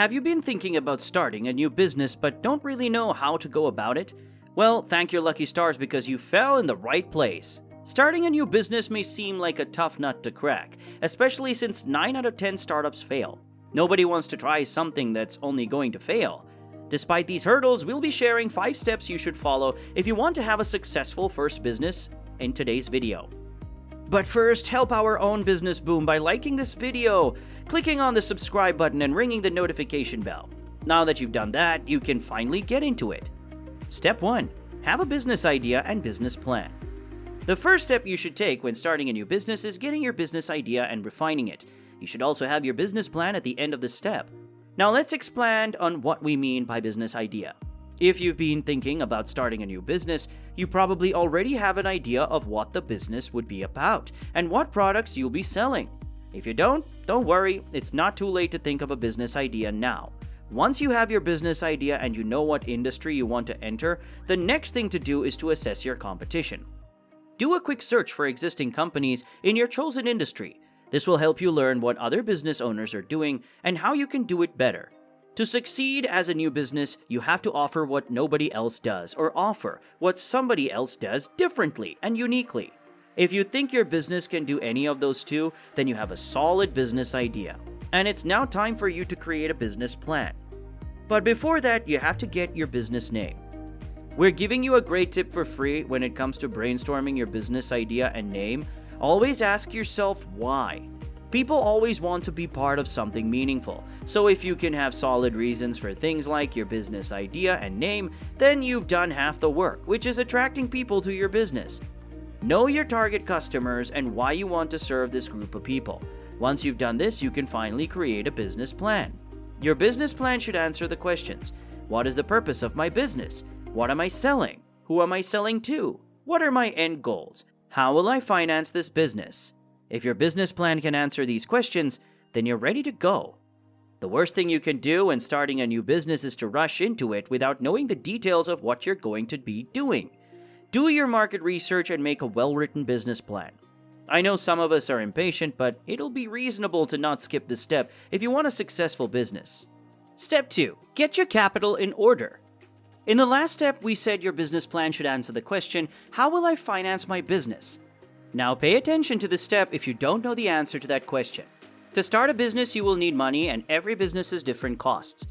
Have you been thinking about starting a new business but don't really know how to go about it? Well, thank your lucky stars because you fell in the right place. Starting a new business may seem like a tough nut to crack, especially since 9 out of 10 startups fail. Nobody wants to try something that's only going to fail. Despite these hurdles, we'll be sharing 5 steps you should follow if you want to have a successful first business in today's video. But first, help our own business boom by liking this video, clicking on the subscribe button and ringing the notification bell. Now that you've done that, you can finally get into it. Step 1. Have a business idea and business plan. The first step you should take when starting a new business is getting your business idea and refining it. You should also have your business plan at the end of the step. Now let's expand on what we mean by business idea. If you've been thinking about starting a new business, you probably already have an idea of what the business would be about and what products you'll be selling. If you don't worry, it's not too late to think of a business idea now. Once you have your business idea and you know what industry you want to enter, the next thing to do is to assess your competition. Do a quick search for existing companies in your chosen industry. This will help you learn what other business owners are doing and how you can do it better. To succeed as a new business, you have to offer what nobody else does or offer what somebody else does differently and uniquely. If you think your business can do any of those two, then you have a solid business idea. And it's now time for you to create a business plan. But before that, you have to get your business name. We're giving you a great tip for free when it comes to brainstorming your business idea and name. Always ask yourself why. People always want to be part of something meaningful. So if you can have solid reasons for things like your business idea and name, then you've done half the work, which is attracting people to your business. Know your target customers and why you want to serve this group of people. Once you've done this, you can finally create a business plan. Your business plan should answer the questions. What is the purpose of my business? What am I selling? Who am I selling to? What are my end goals? How will I finance this business? If your business plan can answer these questions, then you're ready to go. The worst thing you can do when starting a new business is to rush into it without knowing the details of what you're going to be doing. Do your market research and make a well-written business plan. I know some of us are impatient, but it'll be reasonable to not skip this step if you want a successful business. Step 2. Get your capital in order. In the last step, we said your business plan should answer the question, how will I finance my business? Now pay attention to this step if you don't know the answer to that question. To start a business, you will need money, and every business has different costs.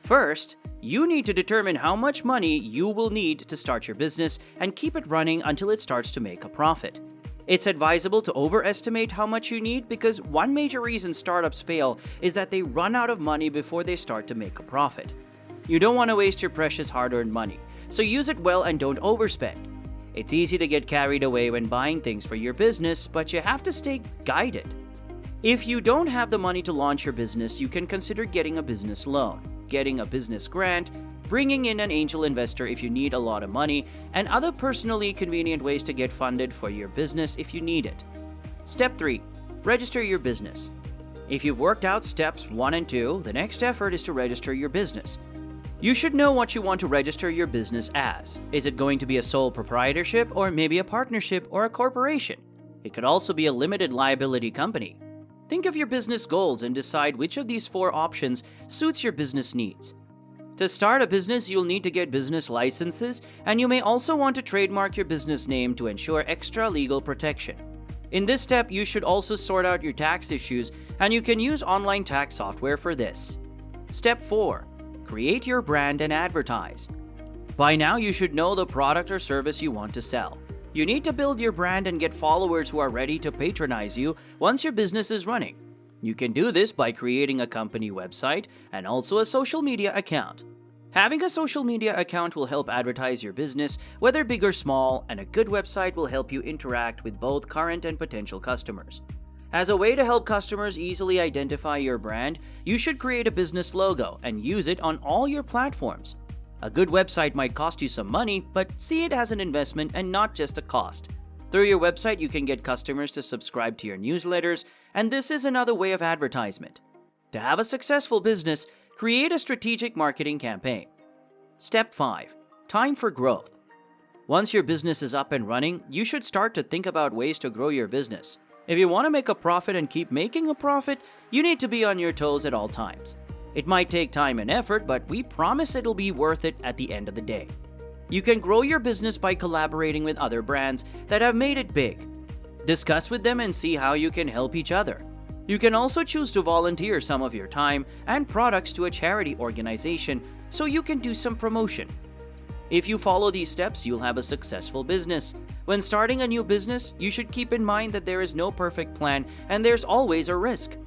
First, you need to determine how much money you will need to start your business and keep it running until it starts to make a profit. It's advisable to overestimate how much you need because one major reason startups fail is that they run out of money before they start to make a profit. You don't want to waste your precious hard-earned money, so use it well and don't overspend. It's easy to get carried away when buying things for your business, but you have to stay guided. If you don't have the money to launch your business, you can consider getting a business loan, getting a business grant, bringing in an angel investor if you need a lot of money, and other personally convenient ways to get funded for your business if you need it. Step 3. Register your business. If you've worked out steps 1 and 2, the next effort is to register your business. You should know what you want to register your business as. Is it going to be a sole proprietorship or maybe a partnership or a corporation? It could also be a limited liability company. Think of your business goals and decide which of these 4 options suits your business needs. To start a business, you'll need to get business licenses, and you may also want to trademark your business name to ensure extra legal protection. In this step, you should also sort out your tax issues, and you can use online tax software for this. Step 4. Create your brand and advertise. By now, you should know the product or service you want to sell. You need to build your brand and get followers who are ready to patronize you once your business is running. You can do this by creating a company website and also a social media account. Having a social media account will help advertise your business, whether big or small, and a good website will help you interact with both current and potential customers. As a way to help customers easily identify your brand, you should create a business logo and use it on all your platforms. A good website might cost you some money, but see it as an investment and not just a cost. Through your website, you can get customers to subscribe to your newsletters, and this is another way of advertisement. To have a successful business, create a strategic marketing campaign. Step 5. Time for growth. Once your business is up and running, you should start to think about ways to grow your business. If you want to make a profit and keep making a profit, you need to be on your toes at all times. It might take time and effort, but we promise it'll be worth it at the end of the day. You can grow your business by collaborating with other brands that have made it big. Discuss with them and see how you can help each other. You can also choose to volunteer some of your time and products to a charity organization so you can do some promotion. If you follow these steps, you'll have a successful business. When starting a new business, you should keep in mind that there is no perfect plan and there's always a risk.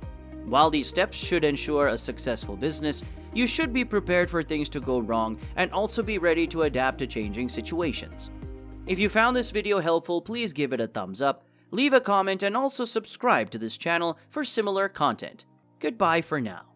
While these steps should ensure a successful business, you should be prepared for things to go wrong and also be ready to adapt to changing situations. If you found this video helpful, please give it a thumbs up, leave a comment, and also subscribe to this channel for similar content. Goodbye for now.